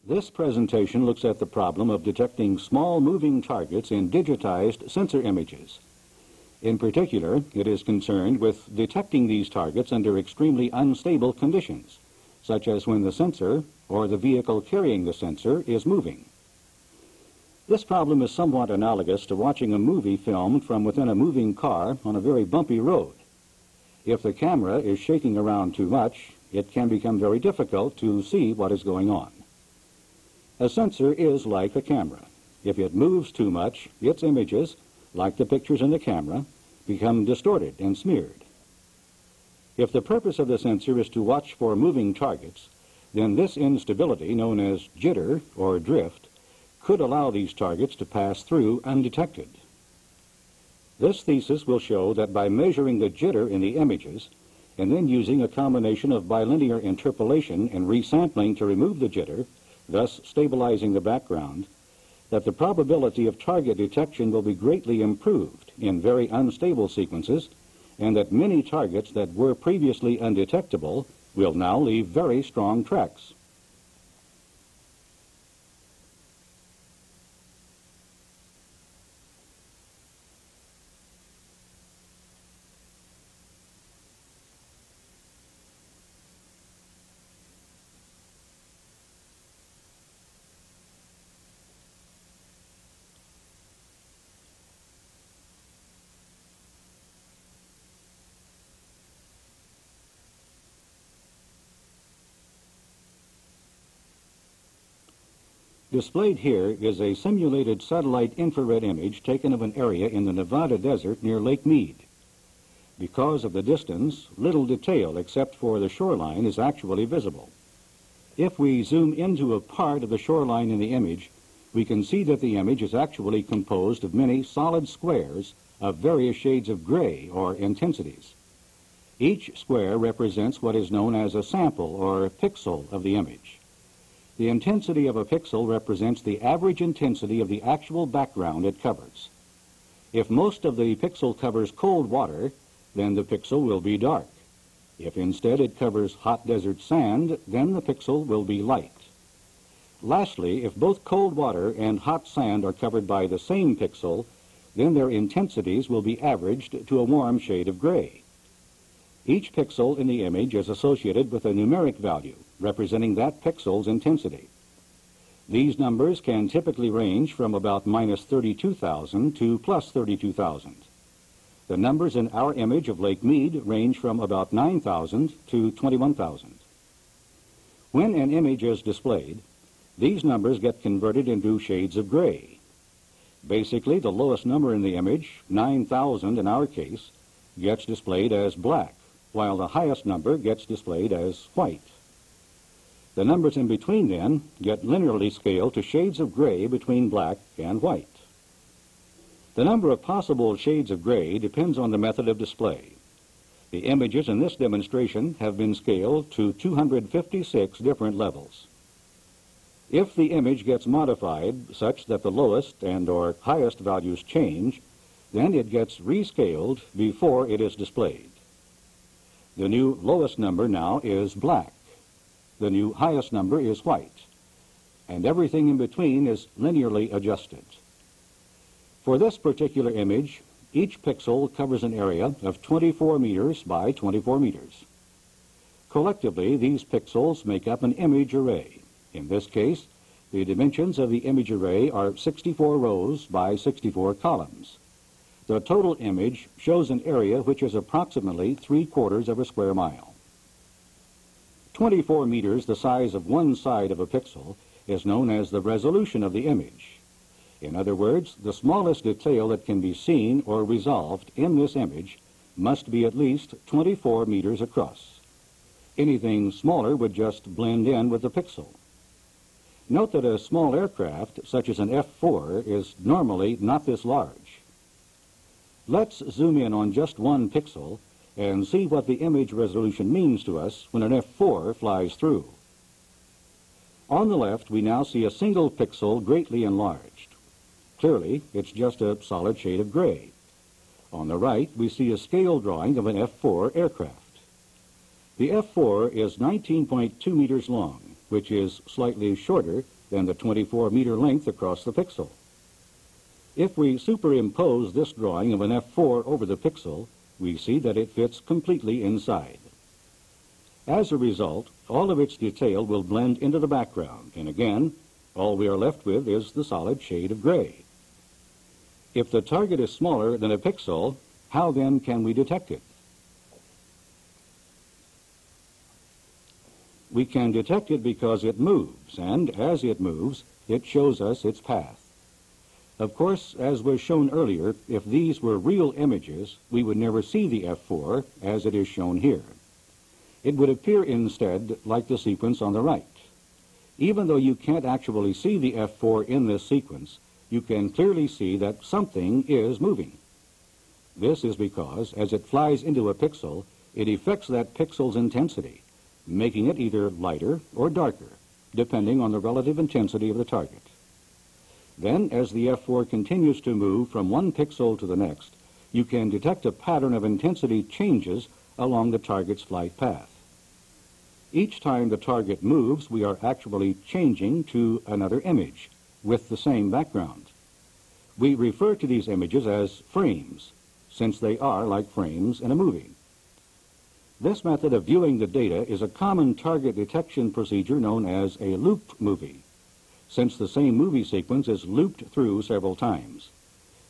This presentation looks at the problem of detecting small moving targets in digitized sensor images. In particular, it is concerned with detecting these targets under extremely unstable conditions, such as when the sensor, or the vehicle carrying the sensor, is moving. This problem is somewhat analogous to watching a movie filmed from within a moving car on a very bumpy road. If the camera is shaking around too much, it can become very difficult to see what is going on. A sensor is like a camera. If it moves too much, its images, like the pictures in the camera, become distorted and smeared. If the purpose of the sensor is to watch for moving targets, then this instability, known as jitter or drift, could allow these targets to pass through undetected. This thesis will show that by measuring the jitter in the images, and then using a combination of bilinear interpolation and resampling to remove the jitter, thus stabilizing the background, that the probability of target detection will be greatly improved in very unstable sequences, and that many targets that were previously undetectable will now leave very strong tracks. Displayed here is a simulated satellite infrared image taken of an area in the Nevada desert near Lake Mead. Because of the distance, little detail except for the shoreline is actually visible. If we zoom into a part of the shoreline in the image, we can see that the image is actually composed of many solid squares of various shades of gray or intensities. Each square represents what is known as a sample or pixel of the image. The intensity of a pixel represents the average intensity of the actual background it covers. If most of the pixel covers cold water, then the pixel will be dark. If instead it covers hot desert sand, then the pixel will be light. Lastly, if both cold water and hot sand are covered by the same pixel, then their intensities will be averaged to a warm shade of gray. Each pixel in the image is associated with a numeric value, representing that pixel's intensity. These numbers can typically range from about minus 32,000 to plus 32,000. The numbers in our image of Lake Mead range from about 9,000 to 21,000. When an image is displayed, these numbers get converted into shades of gray. Basically, the lowest number in the image, 9,000 in our case, gets displayed as black, while the highest number gets displayed as white. The numbers in between, then, get linearly scaled to shades of gray between black and white. The number of possible shades of gray depends on the method of display. The images in this demonstration have been scaled to 256 different levels. If the image gets modified such that the lowest and/or highest values change, then it gets rescaled before it is displayed. The new lowest number now is black. The new highest number is white, and everything in between is linearly adjusted. For this particular image, each pixel covers an area of 24 meters by 24 meters. Collectively, these pixels make up an image array. In this case, the dimensions of the image array are 64 rows by 64 columns. The total image shows an area which is approximately 3/4 of a square mile. 24 meters, the size of one side of a pixel, is known as the resolution of the image. In other words, the smallest detail that can be seen or resolved in this image must be at least 24 meters across. Anything smaller would just blend in with the pixel. Note that a small aircraft, such as an F-4, is normally not this large. Let's zoom in on just one pixel and see what the image resolution means to us when an F-4 flies through. On the left, we now see a single pixel greatly enlarged. Clearly, it's just a solid shade of gray. On the right, we see a scale drawing of an F-4 aircraft. The F-4 is 19.2 meters long, which is slightly shorter than the 24-meter length across the pixel. If we superimpose this drawing of an f4 over the pixel, we see that it fits completely inside. As a result, all of its detail will blend into the background, and again, all we are left with is the solid shade of gray. If the target is smaller than a pixel, how then can we detect it? We can detect it because it moves, and as it moves, it shows us its path. Of course, as was shown earlier, if these were real images, we would never see the f4 as it is shown here. It would appear instead like the sequence on the right. Even though you can't actually see the f4 in this sequence, you can clearly see that something is moving. This is because, as it flies into a pixel, it affects that pixel's intensity, making it either lighter or darker, depending on the relative intensity of the target. Then, as the f4 continues to move from one pixel to the next, you can detect a pattern of intensity changes along the target's flight path. Each time the target moves, we are actually changing to another image with the same background. We refer to these images as frames, since they are like frames in a movie. This method of viewing the data is a common target detection procedure known as a looped movie, since the same movie sequence is looped through several times.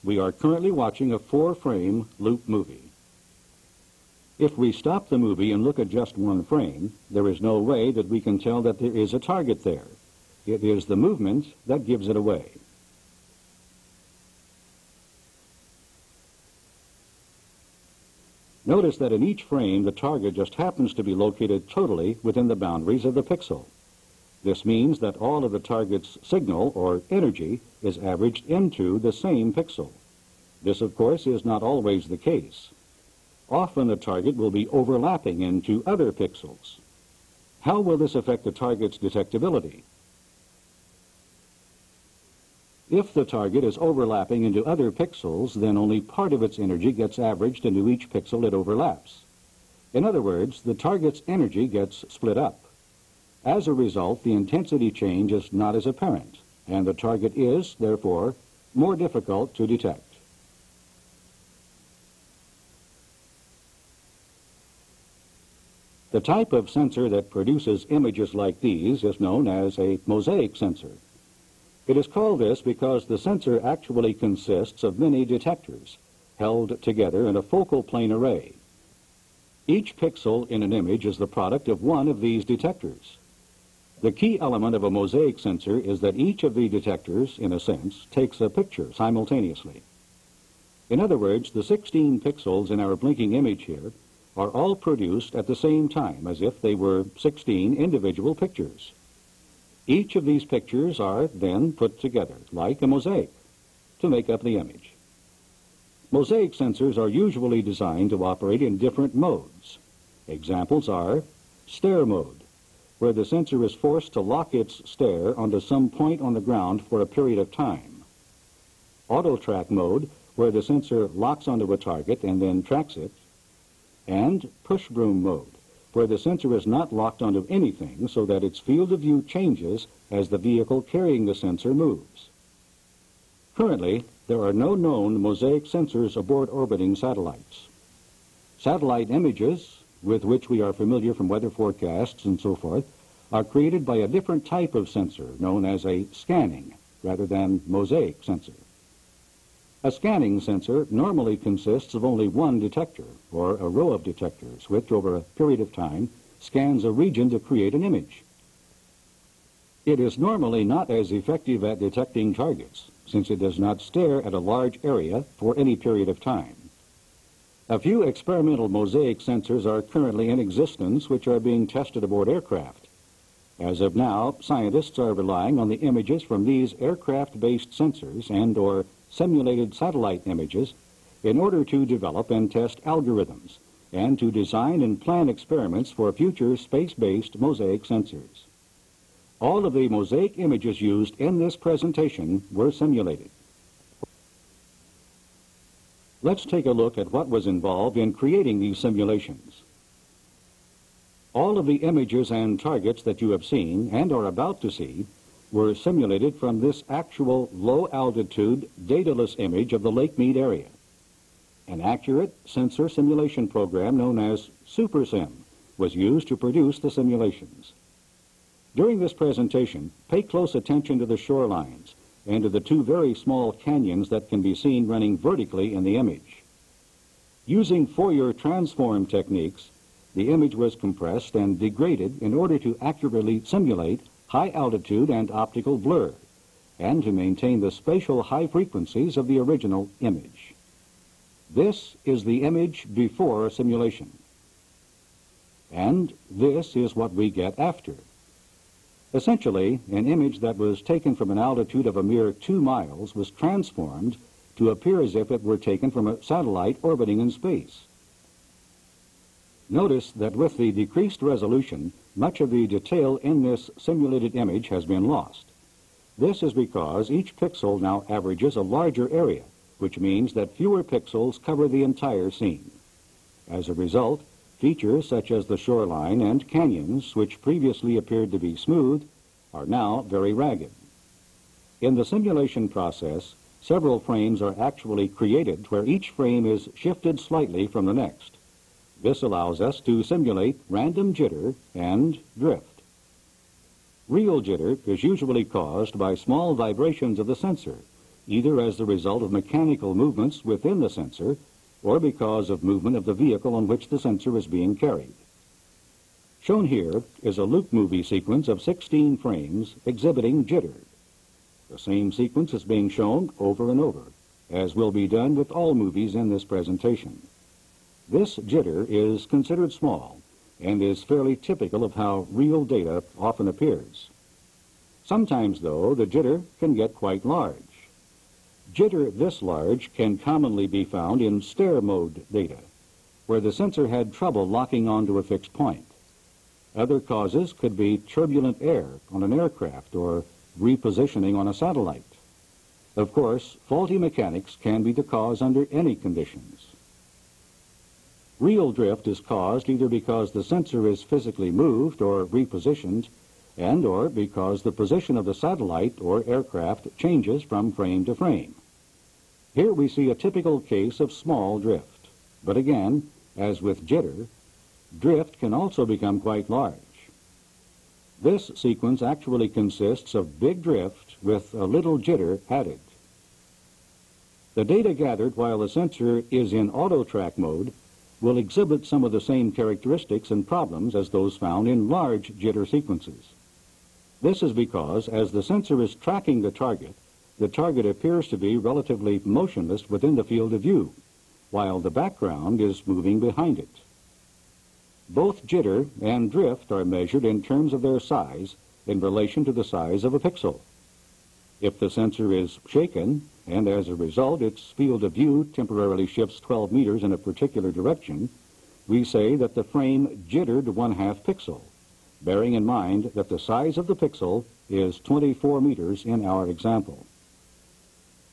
We are currently watching a 4-frame loop movie. If we stop the movie and look at just one frame, there is no way that we can tell that there is a target there. It is the movement that gives it away. Notice that in each frame, the target just happens to be located totally within the boundaries of the pixel. This means that all of the target's signal, or energy, is averaged into the same pixel. This, of course, is not always the case. Often the target will be overlapping into other pixels. How will this affect the target's detectability? If the target is overlapping into other pixels, then only part of its energy gets averaged into each pixel it overlaps. In other words, the target's energy gets split up. As a result, the intensity change is not as apparent, and the target is, therefore, more difficult to detect. The type of sensor that produces images like these is known as a mosaic sensor. It is called this because the sensor actually consists of many detectors held together in a focal plane array. Each pixel in an image is the product of one of these detectors. The key element of a mosaic sensor is that each of the detectors, in a sense, takes a picture simultaneously. In other words, the 16 pixels in our blinking image here are all produced at the same time, as if they were 16 individual pictures. Each of these pictures are then put together, like a mosaic, to make up the image. Mosaic sensors are usually designed to operate in different modes. Examples are stare mode, where the sensor is forced to lock its stare onto some point on the ground for a period of time. Auto track mode, where the sensor locks onto a target and then tracks it. And push broom mode, where the sensor is not locked onto anything so that its field of view changes as the vehicle carrying the sensor moves. Currently, there are no known mosaic sensors aboard orbiting satellites. Satellite images, with which we are familiar from weather forecasts and so forth, are created by a different type of sensor known as a scanning rather than mosaic sensor. A scanning sensor normally consists of only one detector, or a row of detectors, which over a period of time scans a region to create an image. It is normally not as effective at detecting targets, since it does not stare at a large area for any period of time. A few experimental mosaic sensors are currently in existence, which are being tested aboard aircraft. As of now, scientists are relying on the images from these aircraft-based sensors and/or simulated satellite images in order to develop and test algorithms and to design and plan experiments for future space-based mosaic sensors. All of the mosaic images used in this presentation were simulated. Let's take a look at what was involved in creating these simulations. All of the images and targets that you have seen and are about to see were simulated from this actual low-altitude, dataless image of the Lake Mead area. An accurate sensor simulation program known as SuperSim was used to produce the simulations. During this presentation, pay close attention to the shorelines and to the two very small canyons that can be seen running vertically in the image. Using Fourier transform techniques, the image was compressed and degraded in order to accurately simulate high altitude and optical blur, and to maintain the spatial high frequencies of the original image. This is the image before simulation. And this is what we get after. Essentially, an image that was taken from an altitude of a mere 2 miles was transformed to appear as if it were taken from a satellite orbiting in space. Notice that with the decreased resolution, much of the detail in this simulated image has been lost. This is because each pixel now averages a larger area, which means that fewer pixels cover the entire scene. As a result, features such as the shoreline and canyons, which previously appeared to be smooth, are now very ragged. In the simulation process, several frames are actually created where each frame is shifted slightly from the next. This allows us to simulate random jitter and drift. Real jitter is usually caused by small vibrations of the sensor, either as the result of mechanical movements within the sensor or because of movement of the vehicle on which the sensor is being carried. Shown here is a loop movie sequence of 16 frames exhibiting jitter. The same sequence is being shown over and over, as will be done with all movies in this presentation. This jitter is considered small and is fairly typical of how real data often appears. Sometimes, though, the jitter can get quite large. Jitter this large can commonly be found in stare mode data, where the sensor had trouble locking onto a fixed point. Other causes could be turbulent air on an aircraft or repositioning on a satellite. Of course, faulty mechanics can be the cause under any conditions. Real drift is caused either because the sensor is physically moved or repositioned, and or because the position of the satellite or aircraft changes from frame to frame. Here we see a typical case of small drift. But again, as with jitter, drift can also become quite large. This sequence actually consists of big drift with a little jitter added. The data gathered while the sensor is in auto track mode will exhibit some of the same characteristics and problems as those found in large jitter sequences. This is because as the sensor is tracking the target appears to be relatively motionless within the field of view, while the background is moving behind it. Both jitter and drift are measured in terms of their size in relation to the size of a pixel. If the sensor is shaken, and as a result its field of view temporarily shifts 12 meters in a particular direction, we say that the frame jittered 1/2 pixel, bearing in mind that the size of the pixel is 24 meters in our example.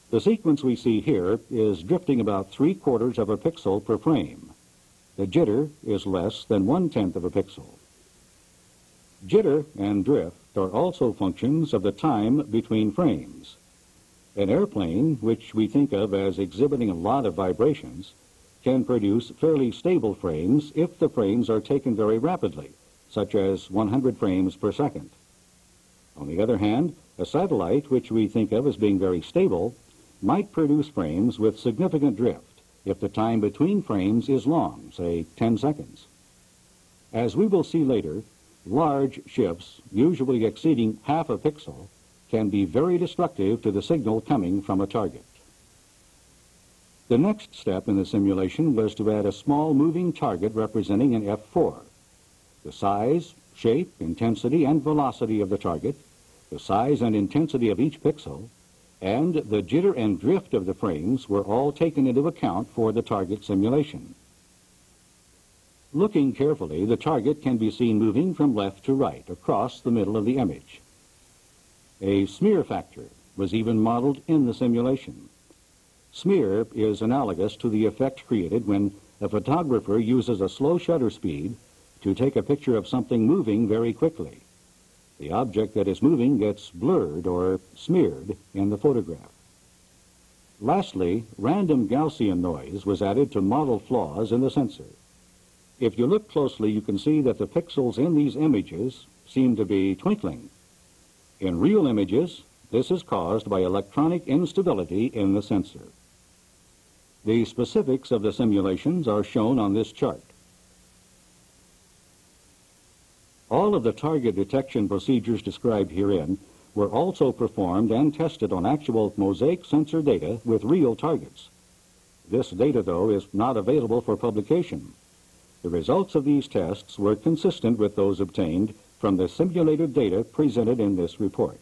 The sequence we see here is drifting about 3/4 of a pixel per frame. The jitter is less than 1/10 of a pixel. Jitter and drift are also functions of the time between frames. An airplane, which we think of as exhibiting a lot of vibrations, can produce fairly stable frames if the frames are taken very rapidly, such as 100 frames per second. On the other hand, a satellite, which we think of as being very stable, might produce frames with significant drift if the time between frames is long, say 10 seconds. As we will see later, large shifts, usually exceeding 1/2 a pixel, can be very destructive to the signal coming from a target. The next step in the simulation was to add a small moving target representing an F4. The size, shape, intensity, and velocity of the target, the size and intensity of each pixel, and the jitter and drift of the frames were all taken into account for the target simulation. Looking carefully, the target can be seen moving from left to right across the middle of the image. A smear factor was even modeled in the simulation. Smear is analogous to the effect created when a photographer uses a slow shutter speed to take a picture of something moving very quickly. The object that is moving gets blurred or smeared in the photograph. Lastly, random Gaussian noise was added to model flaws in the sensor. If you look closely, you can see that the pixels in these images seem to be twinkling. In real images, this is caused by electronic instability in the sensor. The specifics of the simulations are shown on this chart. All of the target detection procedures described herein were also performed and tested on actual mosaic sensor data with real targets. This data, though, is not available for publication. The results of these tests were consistent with those obtained from the simulated data presented in this report.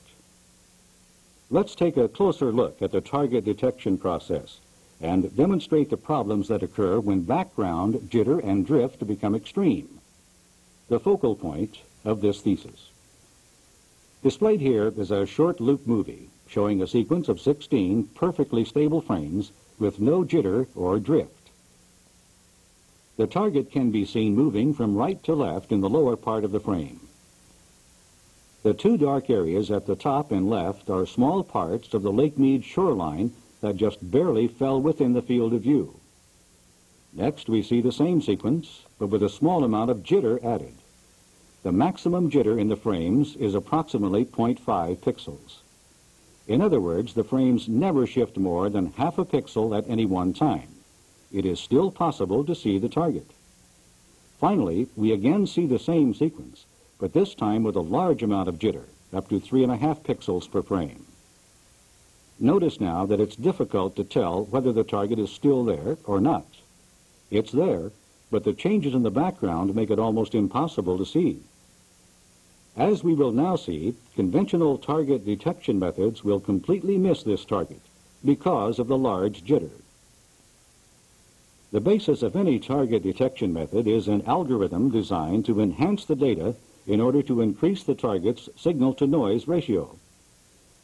Let's take a closer look at the target detection process and demonstrate the problems that occur when background, jitter, and drift become extreme, the focal point of this thesis. Displayed here is a short loop movie showing a sequence of 16 perfectly stable frames with no jitter or drift. The target can be seen moving from right to left in the lower part of the frame. The two dark areas at the top and left are small parts of the Lake Mead shoreline that just barely fell within the field of view. Next, we see the same sequence, but with a small amount of jitter added. The maximum jitter in the frames is approximately 0.5 pixels. In other words, the frames never shift more than half a pixel at any one time. It is still possible to see the target. Finally, we again see the same sequence, but this time with a large amount of jitter, up to 3.5 pixels per frame. Notice now that it's difficult to tell whether the target is still there or not. It's there, but the changes in the background make it almost impossible to see. As we will now see, conventional target detection methods will completely miss this target because of the large jitter. The basis of any target detection method is an algorithm designed to enhance the data in order to increase the target's signal-to-noise ratio.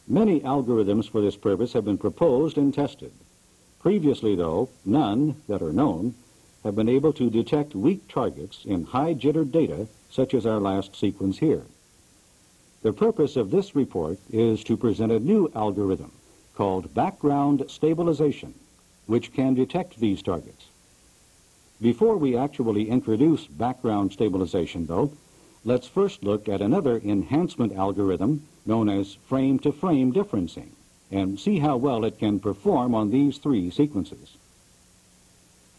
Many algorithms for this purpose have been proposed and tested. Previously, though, none that are known have been able to detect weak targets in high jitter data, such as our last sequence here. The purpose of this report is to present a new algorithm called background stabilization, which can detect these targets. Before we actually introduce background stabilization, though, let's first look at another enhancement algorithm known as frame-to-frame differencing and see how well it can perform on these three sequences.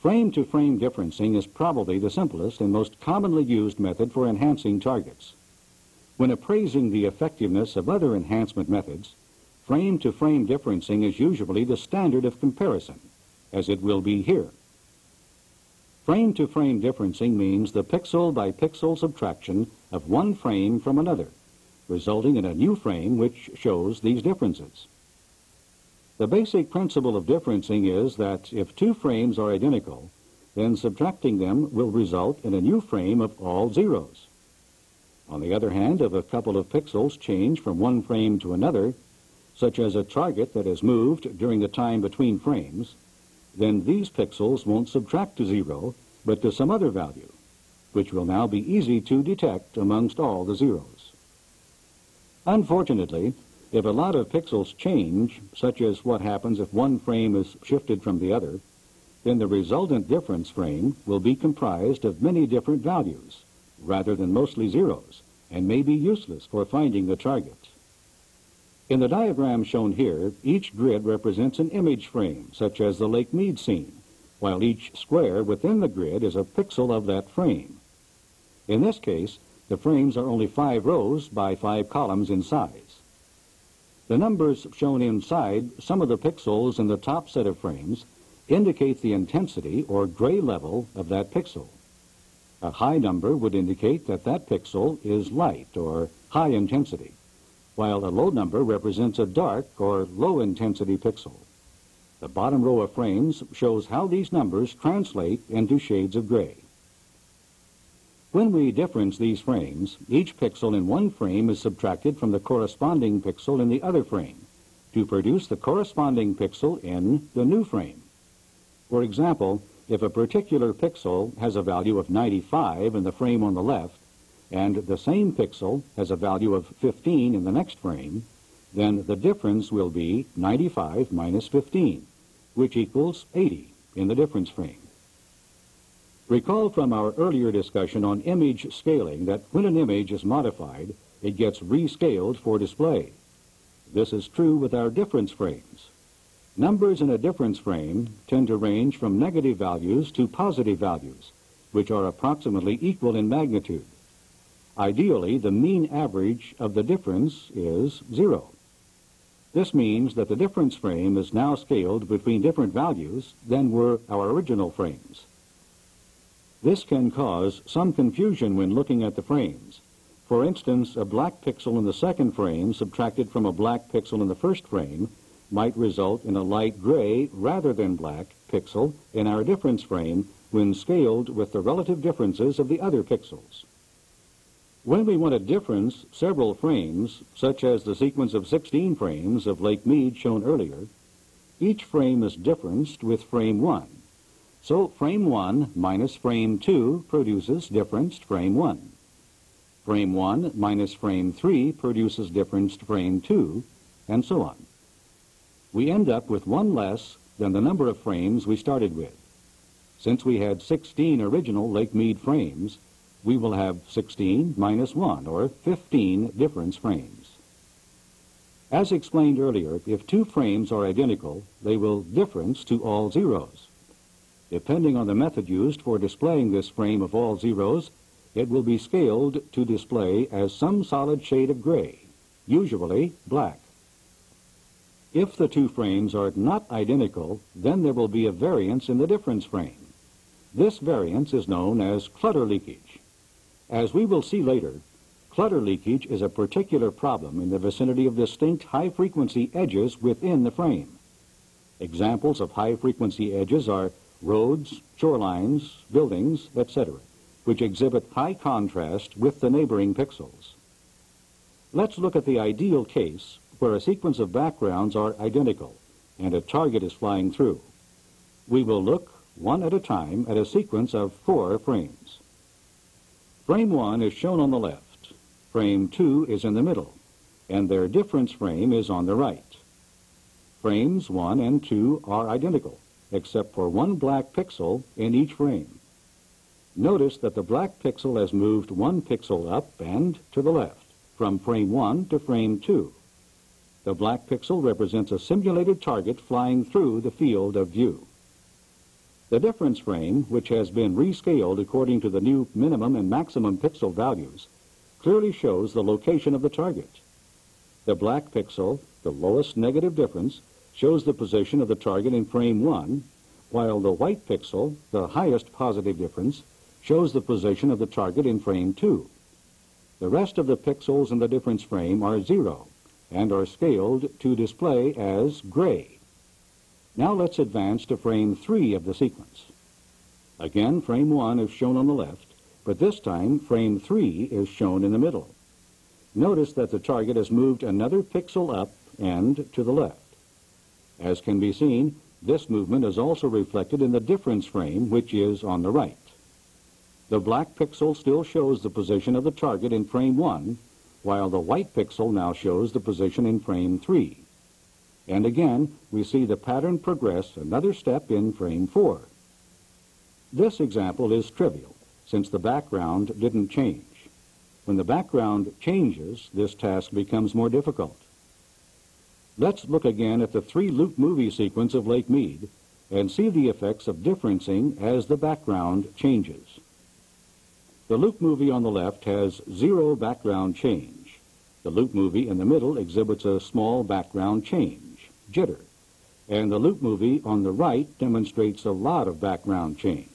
Frame-to-frame differencing is probably the simplest and most commonly used method for enhancing targets. When appraising the effectiveness of other enhancement methods, frame-to-frame differencing is usually the standard of comparison, as it will be here. Frame-to-frame differencing means the pixel-by-pixel subtraction of one frame from another, resulting in a new frame which shows these differences. The basic principle of differencing is that if two frames are identical, then subtracting them will result in a new frame of all zeros. On the other hand, if a couple of pixels change from one frame to another, such as a target that has moved during the time between frames, then these pixels won't subtract to zero, but to some other value, which will now be easy to detect amongst all the zeros. Unfortunately, if a lot of pixels change, such as what happens if one frame is shifted from the other, then the resultant difference frame will be comprised of many different values, rather than mostly zeros, and may be useless for finding the target. In the diagram shown here, each grid represents an image frame, such as the Lake Mead scene, while each square within the grid is a pixel of that frame. In this case, the frames are only 5 rows by 5 columns in size. The numbers shown inside some of the pixels in the top set of frames indicate the intensity or gray level of that pixel. A high number would indicate that that pixel is light or high intensity, while a low number represents a dark or low intensity pixel. The bottom row of frames shows how these numbers translate into shades of gray. When we difference these frames, each pixel in one frame is subtracted from the corresponding pixel in the other frame to produce the corresponding pixel in the new frame. For example, if a particular pixel has a value of 95 in the frame on the left, and the same pixel has a value of 15 in the next frame, then the difference will be 95 minus 15, which equals 80 in the difference frame. Recall from our earlier discussion on image scaling that when an image is modified, it gets rescaled for display. This is true with our difference frames. Numbers in a difference frame tend to range from negative values to positive values, which are approximately equal in magnitude. Ideally, the mean average of the difference is 0. This means that the difference frame is now scaled between different values than were our original frames. This can cause some confusion when looking at the frames. For instance, a black pixel in the second frame subtracted from a black pixel in the first frame might result in a light gray rather than black pixel in our difference frame when scaled with the relative differences of the other pixels. When we want to difference several frames, such as the sequence of 16 frames of Lake Mead shown earlier, each frame is differenced with frame 1. So frame 1 minus frame 2 produces differenced frame 1. Frame 1 minus frame 3 produces differenced frame 2, and so on. We end up with one less than the number of frames we started with. Since we had 16 original Lake Mead frames, we will have 16 minus 1, or 15 difference frames. As explained earlier, if two frames are identical, they will difference to all zeros. Depending on the method used for displaying this frame of all zeros, it will be scaled to display as some solid shade of gray, usually black. If the two frames are not identical, then there will be a variance in the difference frame. This variance is known as clutter leakage. As we will see later, clutter leakage is a particular problem in the vicinity of distinct high-frequency edges within the frame. Examples of high-frequency edges are roads, shorelines, buildings, etc., which exhibit high contrast with the neighboring pixels. Let's look at the ideal case where a sequence of backgrounds are identical and a target is flying through. We will look one at a time at a sequence of 4 frames. Frame 1 is shown on the left, frame 2 is in the middle, and their difference frame is on the right. Frames 1 and 2 are identical, except for one black pixel in each frame. Notice that the black pixel has moved one pixel up and to the left, from frame 1 to frame 2. The black pixel represents a simulated target flying through the field of view. The difference frame, which has been rescaled according to the new minimum and maximum pixel values, clearly shows the location of the target. The black pixel, the lowest negative difference, shows the position of the target in frame 1, while the white pixel, the highest positive difference, shows the position of the target in frame 2. The rest of the pixels in the difference frame are 0 and are scaled to display as gray. Now let's advance to frame 3 of the sequence. Again, frame 1 is shown on the left, but this time frame 3 is shown in the middle. Notice that the target has moved another pixel up and to the left. As can be seen, this movement is also reflected in the difference frame, which is on the right. The black pixel still shows the position of the target in frame 1, while the white pixel now shows the position in frame 3. And again, we see the pattern progress another step in frame 4. This example is trivial, since the background didn't change. When the background changes, this task becomes more difficult. Let's look again at the 3-loop movie sequence of Lake Mead and see the effects of differencing as the background changes. The loop movie on the left has 0 background change. The loop movie in the middle exhibits a small background change, jitter, and the loop movie on the right demonstrates a lot of background change.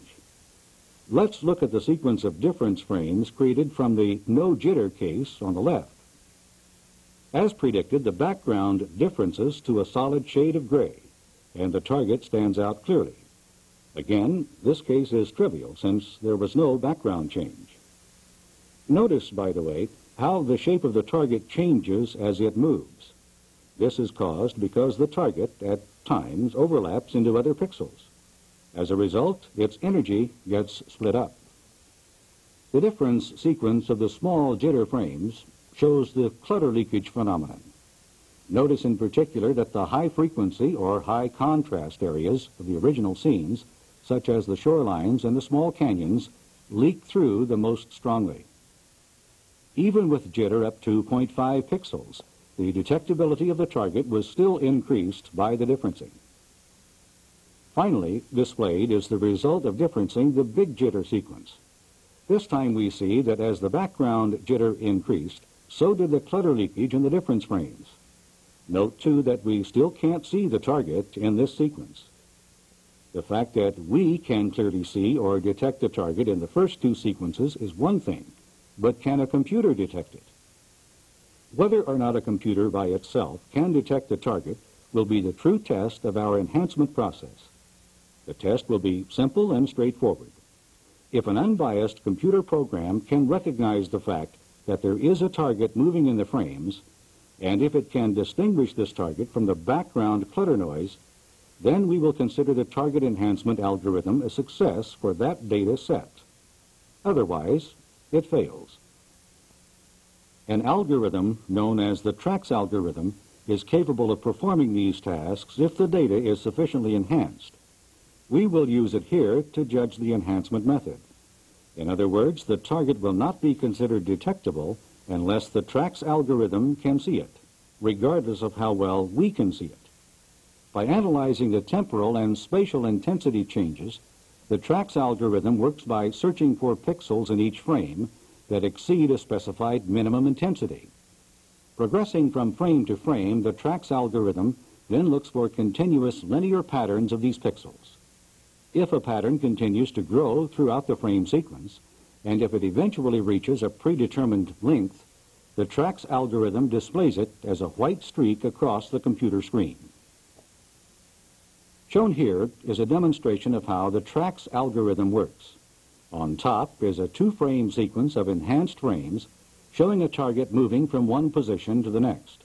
Let's look at the sequence of difference frames created from the no jitter case on the left. As predicted, the background differences to a solid shade of gray, and the target stands out clearly. Again, this case is trivial since there was no background change. Notice, by the way, how the shape of the target changes as it moves. This is caused because the target, at times, overlaps into other pixels. As a result, its energy gets split up. The difference sequence of the small jitter frames shows the clutter leakage phenomenon. Notice in particular that the high frequency or high contrast areas of the original scenes, such as the shorelines and the small canyons, leak through the most strongly. Even with jitter up to 0.5 pixels, the detectability of the target was still increased by the differencing. Finally, displayed is the result of differencing the big jitter sequence. This time we see that as the background jitter increased, so did the clutter leakage in the difference frames. Note, too, that we still can't see the target in this sequence. The fact that we can clearly see or detect the target in the first two sequences is one thing, but can a computer detect it? Whether or not a computer by itself can detect the target will be the true test of our enhancement process. The test will be simple and straightforward. If an unbiased computer program can recognize the fact that there is a target moving in the frames, and if it can distinguish this target from the background clutter noise, then we will consider the target enhancement algorithm a success for that data set. Otherwise, it fails. An algorithm known as the TRACS algorithm is capable of performing these tasks if the data is sufficiently enhanced. We will use it here to judge the enhancement method. In other words, the target will not be considered detectable unless the TRACS algorithm can see it, regardless of how well we can see it. By analyzing the temporal and spatial intensity changes, the TRACS algorithm works by searching for pixels in each frame that exceed a specified minimum intensity. Progressing from frame to frame, the TRACS algorithm then looks for continuous linear patterns of these pixels. If a pattern continues to grow throughout the frame sequence, and if it eventually reaches a predetermined length, the TRACS algorithm displays it as a white streak across the computer screen. Shown here is a demonstration of how the TRACS algorithm works. On top is a two-frame sequence of enhanced frames showing a target moving from one position to the next.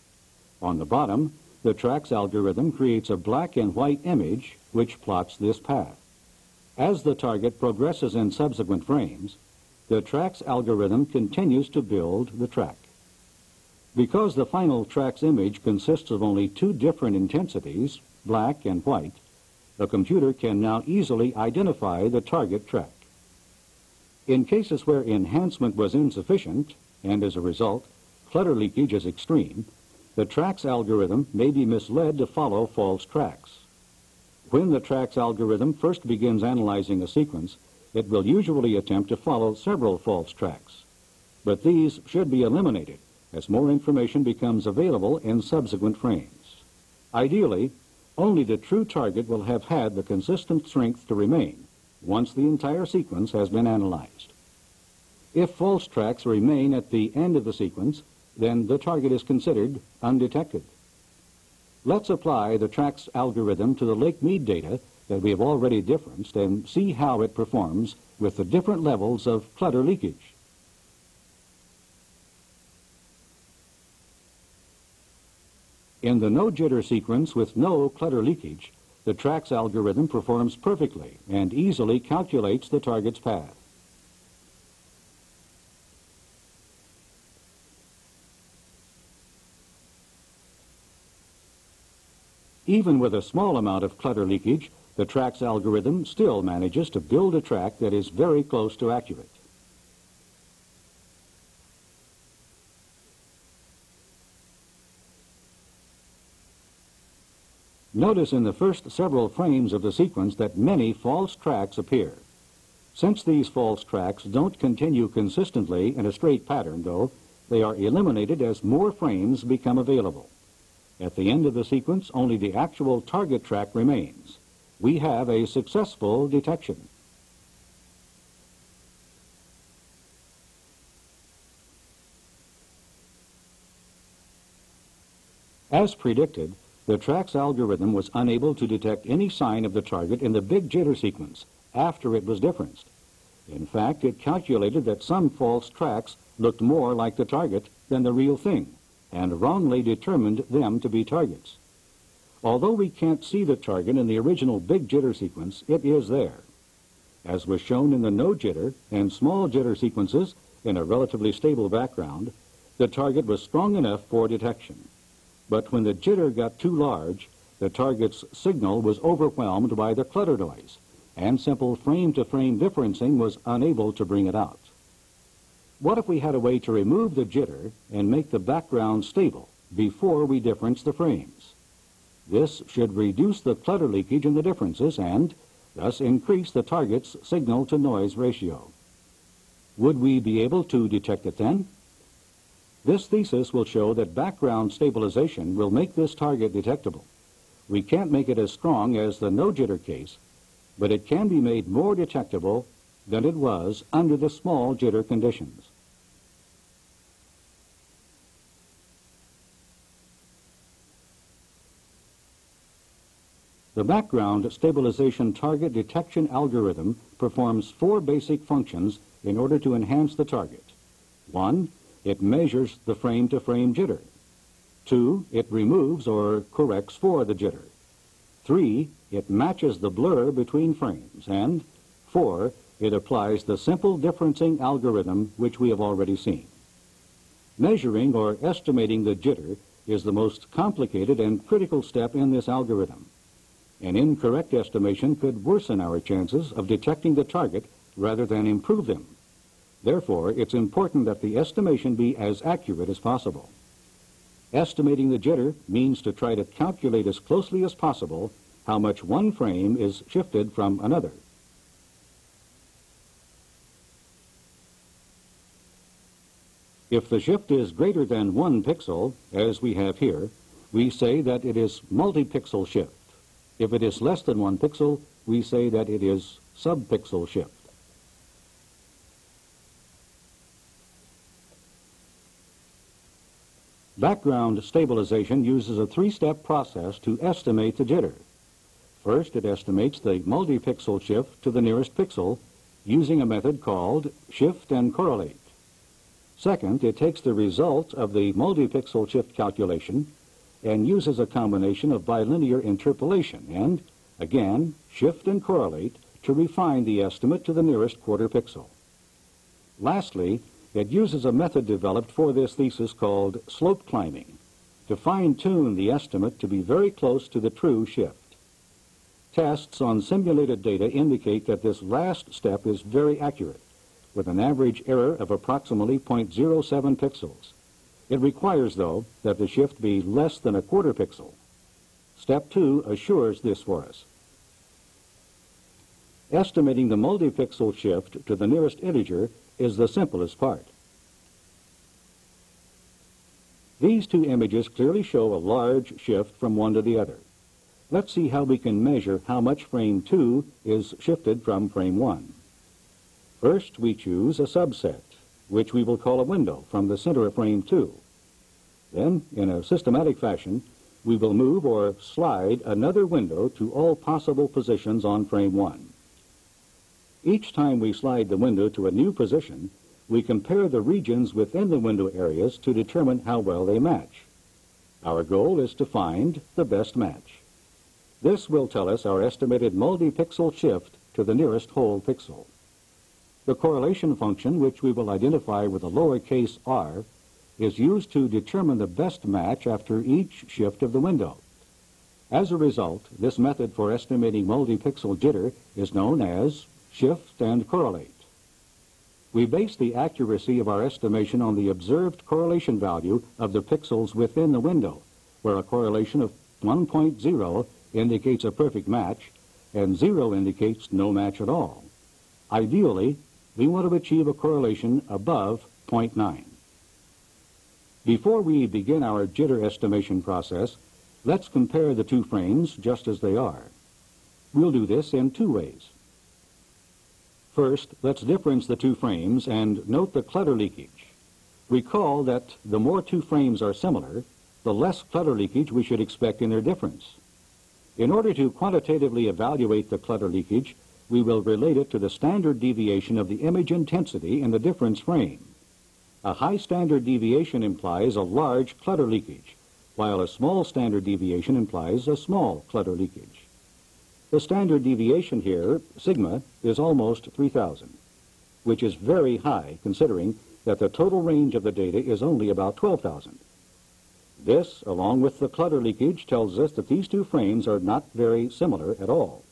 On the bottom, the TRACS algorithm creates a black and white image which plots this path. As the target progresses in subsequent frames, the TRACS algorithm continues to build the track. Because the final TRACS image consists of only two different intensities, black and white, the computer can now easily identify the target track. In cases where enhancement was insufficient, and as a result, clutter leakage is extreme, the TRACS algorithm may be misled to follow false tracks. When the TRACS algorithm first begins analyzing a sequence, it will usually attempt to follow several false tracks. But these should be eliminated as more information becomes available in subsequent frames. Ideally, only the true target will have had the consistent strength to remain once the entire sequence has been analyzed. If false tracks remain at the end of the sequence, then the target is considered undetected. Let's apply the TRACS algorithm to the Lake Mead data that we have already differenced and see how it performs with the different levels of clutter leakage. In the no jitter sequence with no clutter leakage, the TRACS algorithm performs perfectly and easily calculates the target's path. Even with a small amount of clutter leakage, the TRACS algorithm still manages to build a track that is very close to accurate. Notice in the first several frames of the sequence that many false tracks appear. Since these false tracks don't continue consistently in a straight pattern, though, they are eliminated as more frames become available. At the end of the sequence, only the actual target track remains. We have a successful detection. As predicted, the TRACS algorithm was unable to detect any sign of the target in the big jitter sequence after it was differenced. In fact, it calculated that some false tracks looked more like the target than the real thing, and wrongly determined them to be targets. Although we can't see the target in the original big jitter sequence, it is there. As was shown in the no jitter and small jitter sequences in a relatively stable background, the target was strong enough for detection. But when the jitter got too large, the target's signal was overwhelmed by the clutter noise, and simple frame-to-frame differencing was unable to bring it out. What if we had a way to remove the jitter and make the background stable before we difference the frames? This should reduce the clutter leakage in the differences and thus increase the target's signal-to-noise ratio. Would we be able to detect it then? This thesis will show that background stabilization will make this target detectable. We can't make it as strong as the no jitter case, but it can be made more detectable than it was under the small jitter conditions. The background stabilization target detection algorithm performs 4 basic functions in order to enhance the target. 1, it measures the frame-to-frame jitter. 2, it removes or corrects for the jitter. 3, it matches the blur between frames. And 4, it applies the simple differencing algorithm which we have already seen. Measuring or estimating the jitter is the most complicated and critical step in this algorithm. An incorrect estimation could worsen our chances of detecting the target rather than improve them. Therefore, it's important that the estimation be as accurate as possible. Estimating the jitter means to try to calculate as closely as possible how much one frame is shifted from another. If the shift is greater than 1 pixel, as we have here, we say that it is multi-pixel shift. If it is less than 1 pixel, we say that it is sub-pixel shift. Background stabilization uses a 3-step process to estimate the jitter. First, it estimates the multi-pixel shift to the nearest pixel using a method called shift and correlate. Second, it takes the result of the multi-pixel shift calculation and uses a combination of bilinear interpolation and, again, shift and correlate to refine the estimate to the nearest quarter pixel. Lastly, it uses a method developed for this thesis called slope climbing to fine-tune the estimate to be very close to the true shift. Tests on simulated data indicate that this last step is very accurate, with an average error of approximately 0.07 pixels. It requires, though, that the shift be less than a quarter pixel. Step 2 assures this for us. Estimating the multi-pixel shift to the nearest integer is the simplest part. These 2 images clearly show a large shift from one to the other. Let's see how we can measure how much frame 2 is shifted from frame 1. First, we choose a subset, which we will call a window from the center of frame 2. Then, in a systematic fashion, we will move or slide another window to all possible positions on frame 1. Each time we slide the window to a new position, we compare the regions within the window areas to determine how well they match. Our goal is to find the best match. This will tell us our estimated multi-pixel shift to the nearest whole pixel. The correlation function, which we will identify with a lowercase r, is used to determine the best match after each shift of the window. As a result, this method for estimating multi-pixel jitter is known as shift and correlate. We base the accuracy of our estimation on the observed correlation value of the pixels within the window, where a correlation of 1.0 indicates a perfect match and 0 indicates no match at all. Ideally, we want to achieve a correlation above 0.9. Before we begin our jitter estimation process, let's compare the 2 frames just as they are. We'll do this in 2 ways. First, let's difference the 2 frames and note the clutter leakage. Recall that the more 2 frames are similar, the less clutter leakage we should expect in their difference. In order to quantitatively evaluate the clutter leakage, we will relate it to the standard deviation of the image intensity in the difference frame. A high standard deviation implies a large clutter leakage, while a small standard deviation implies a small clutter leakage. The standard deviation here, sigma, is almost 3,000, which is very high considering that the total range of the data is only about 12,000. This, along with the clutter leakage, tells us that these two frames are not very similar at all.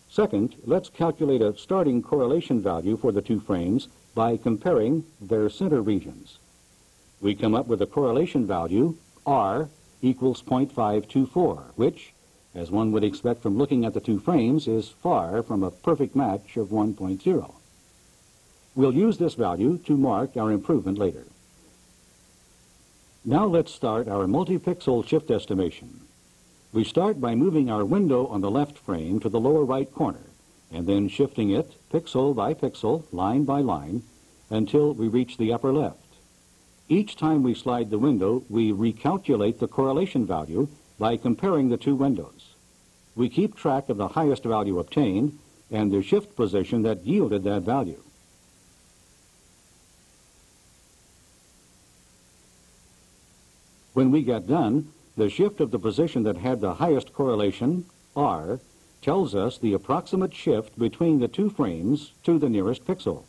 Second, let's calculate a starting correlation value for the two frames by comparing their center regions. We come up with a correlation value, R equals 0.524, which, as one would expect from looking at the two frames, is far from a perfect match of 1.0. We'll use this value to mark our improvement later. Now let's start our multi-pixel shift estimation. We start by moving our window on the left frame to the lower right corner, and then shifting it pixel by pixel, line by line, until we reach the upper left. Each time we slide the window, we recalculate the correlation value by comparing the two windows. We keep track of the highest value obtained and the shift position that yielded that value. When we get done, the shift of the position that had the highest correlation, R, tells us the approximate shift between the two frames to the nearest pixel.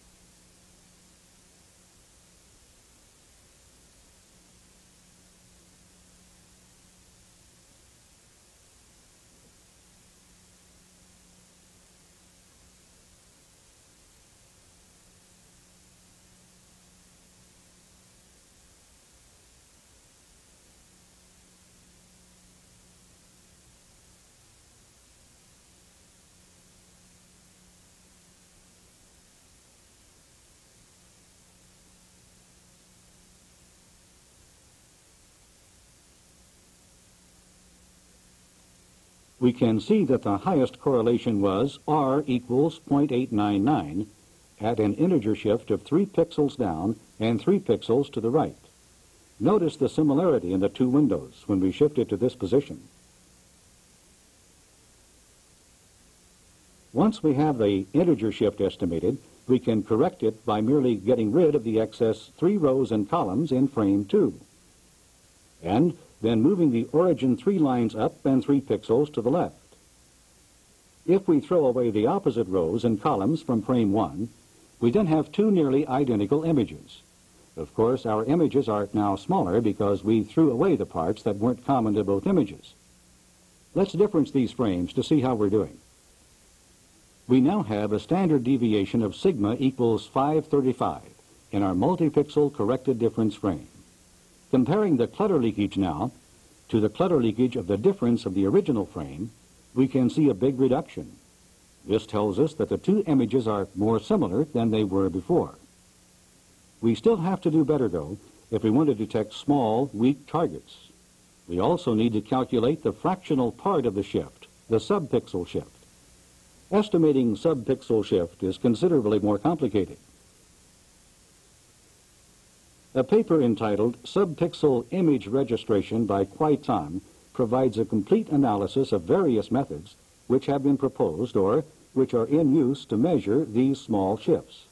We can see that the highest correlation was R equals 0.899 at an integer shift of 3 pixels down and 3 pixels to the right. Notice the similarity in the two windows when we shift it to this position. Once we have the integer shift estimated, we can correct it by merely getting rid of the excess 3 rows and columns in frame 2. And then moving the origin 3 lines up and 3 pixels to the left. If we throw away the opposite rows and columns from frame 1, we then have two nearly identical images. Of course, our images are now smaller because we threw away the parts that weren't common to both images. Let's difference these frames to see how we're doing. We now have a standard deviation of sigma equals 535 in our multi-pixel corrected difference frame. Comparing the clutter leakage now to the clutter leakage of the difference of the original frame, we can see a big reduction. This tells us that the two images are more similar than they were before. We still have to do better, though, if we want to detect small, weak targets. We also need to calculate the fractional part of the shift, the subpixel shift. Estimating subpixel shift is considerably more complicated. A paper entitled Subpixel Image Registration by Kwai-Tan provides a complete analysis of various methods which have been proposed or which are in use to measure these small shifts.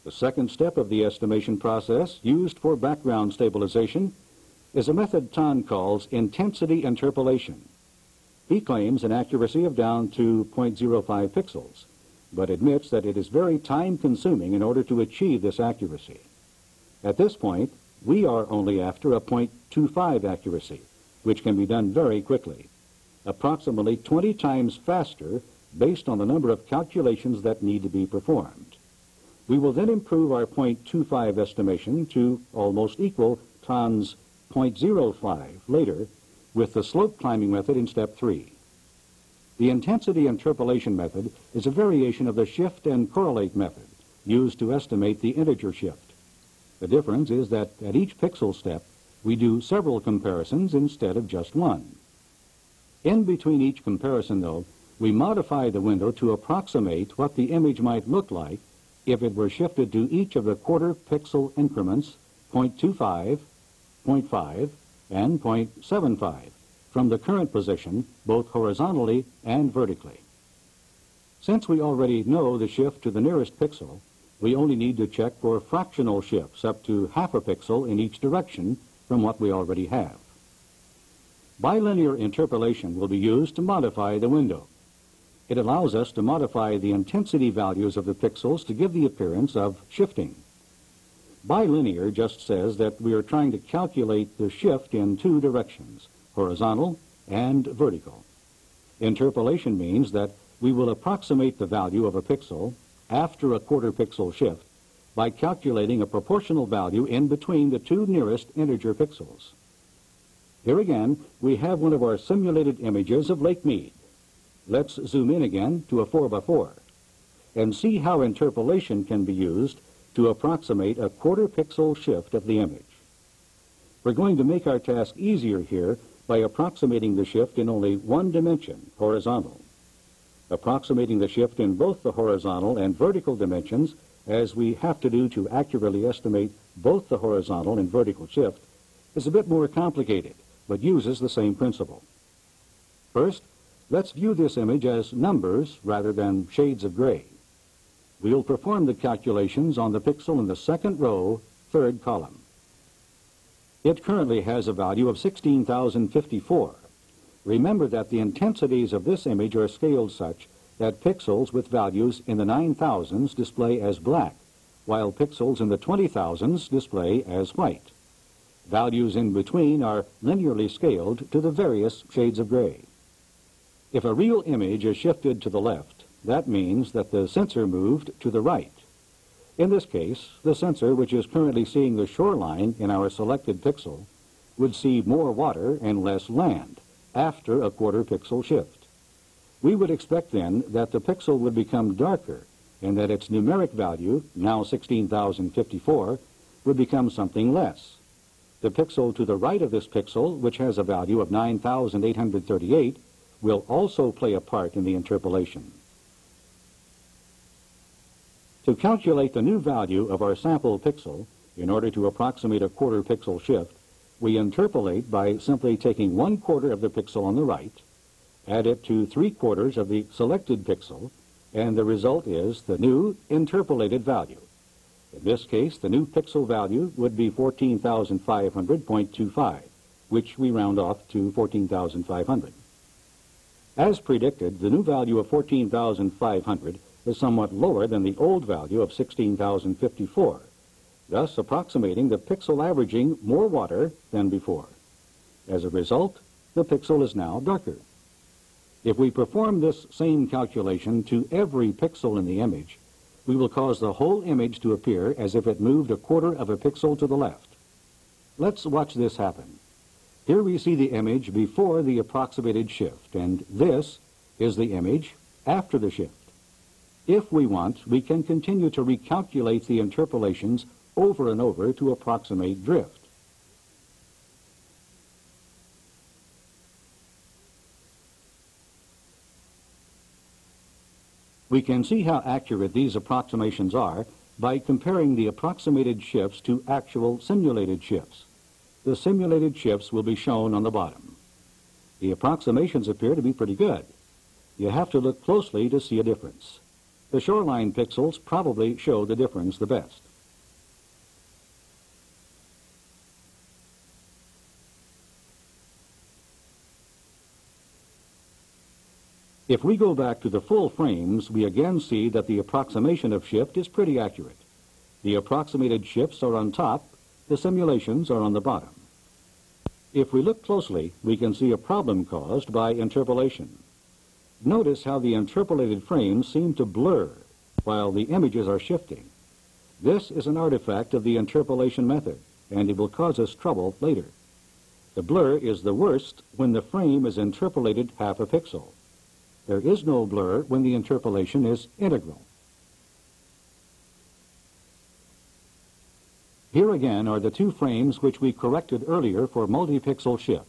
The second step of the estimation process used for background stabilization is a method Tan calls intensity interpolation. He claims an accuracy of down to 0.05 pixels, but admits that it is very time-consuming in order to achieve this accuracy. At this point, we are only after a 0.25 accuracy, which can be done very quickly, approximately 20 times faster based on the number of calculations that need to be performed. We will then improve our 0.25 estimation to almost equal Tan's 0.05 later with the slope climbing method in step 3. The intensity interpolation method is a variation of the shift and correlate method used to estimate the integer shift. The difference is that at each pixel step, we do several comparisons instead of just one. In between each comparison, though, we modify the window to approximate what the image might look like if it were shifted to each of the quarter pixel increments 0.25, 0.5, and 0.75 from the current position, both horizontally and vertically. Since we already know the shift to the nearest pixel, we only need to check for fractional shifts up to half a pixel in each direction from what we already have. Bilinear interpolation will be used to modify the window, It allows us to modify the intensity values of the pixels to give the appearance of shifting. Bilinear just says that we are trying to calculate the shift in two directions, horizontal and vertical. Interpolation means that we will approximate the value of a pixel after a quarter pixel shift by calculating a proportional value in between the two nearest integer pixels. Here again, we have one of our simulated images of Lake Mead. Let's zoom in again to a 4x4 and see how interpolation can be used to approximate a quarter pixel shift of the image. We're going to make our task easier here by approximating the shift in only one dimension, horizontal. Approximating the shift in both the horizontal and vertical dimensions, as we have to do to accurately estimate both the horizontal and vertical shift, is a bit more complicated, but uses the same principle. First, let's view this image as numbers rather than shades of gray. We'll perform the calculations on the pixel in the second row, third column. It currently has a value of 16,054. Remember that the intensities of this image are scaled such that pixels with values in the 9,000s display as black, while pixels in the 20,000s display as white. Values in between are linearly scaled to the various shades of gray. If a real image is shifted to the left, that means that the sensor moved to the right. In this case, the sensor, which is currently seeing the shoreline in our selected pixel, would see more water and less land after a quarter pixel shift. We would expect then that the pixel would become darker and that its numeric value, now 16,054, would become something less. The pixel to the right of this pixel, which has a value of 9,838, will also play a part in the interpolation. To calculate the new value of our sample pixel, in order to approximate a quarter pixel shift, we interpolate by simply taking 1/4 of the pixel on the right, add it to 3/4 of the selected pixel, and the result is the new interpolated value. In this case, the new pixel value would be 14,500.25, which we round off to 14,500. As predicted, the new value of 14,500 is somewhat lower than the old value of 16,054, thus approximating the pixel averaging more water than before. As a result, the pixel is now darker. If we perform this same calculation to every pixel in the image, we will cause the whole image to appear as if it moved a quarter of a pixel to the left. Let's watch this happen. Here we see the image before the approximated shift, and this is the image after the shift. If we want, we can continue to recalculate the interpolations over and over to approximate drift. We can see how accurate these approximations are by comparing the approximated shifts to actual simulated shifts. The simulated shifts will be shown on the bottom. The approximations appear to be pretty good. You have to look closely to see a difference. The shoreline pixels probably show the difference the best. If we go back to the full frames, we again see that the approximation of shift is pretty accurate. The approximated shifts are on top, the simulations are on the bottom. If we look closely, we can see a problem caused by interpolation. Notice how the interpolated frames seem to blur while the images are shifting. This is an artifact of the interpolation method, and it will cause us trouble later. The blur is the worst when the frame is interpolated half a pixel. There is no blur when the interpolation is integral. Here again are the two frames which we corrected earlier for multi-pixel shift.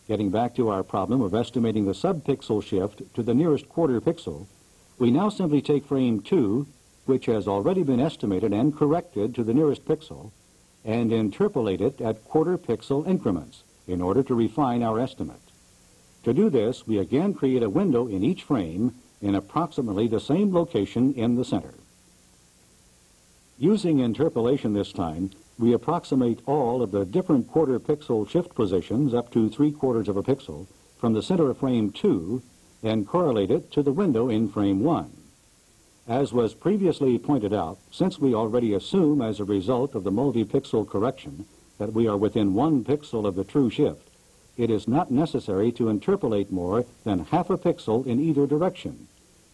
Getting back to our problem of estimating the subpixel shift to the nearest quarter pixel, we now simply take frame 2, which has already been estimated and corrected to the nearest pixel, and interpolate it at quarter pixel increments in order to refine our estimate. To do this, we again create a window in each frame in approximately the same location in the center. Using interpolation this time, we approximate all of the different quarter pixel shift positions up to 3/4 of a pixel from the center of frame 2 and correlate it to the window in frame 1. As was previously pointed out, since we already assume as a result of the multi-pixel correction that we are within 1 pixel of the true shift, it is not necessary to interpolate more than half a pixel in either direction.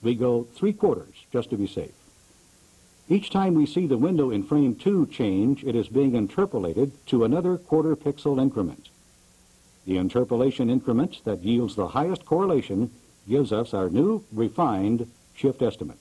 We go 3/4 just to be safe. Each time we see the window in frame 2 change, it is being interpolated to another 1/4 pixel increment. The interpolation increment that yields the highest correlation gives us our new refined shift estimate.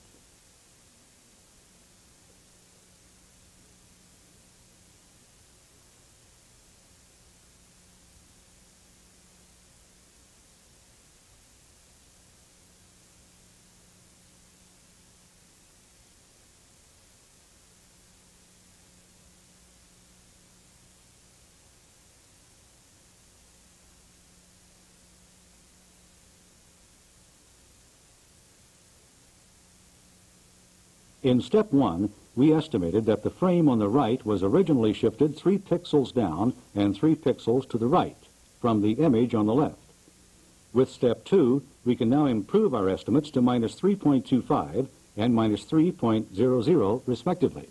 In step 1, we estimated that the frame on the right was originally shifted 3 pixels down and 3 pixels to the right from the image on the left. With step 2, we can now improve our estimates to -3.25 and -3.00 respectively.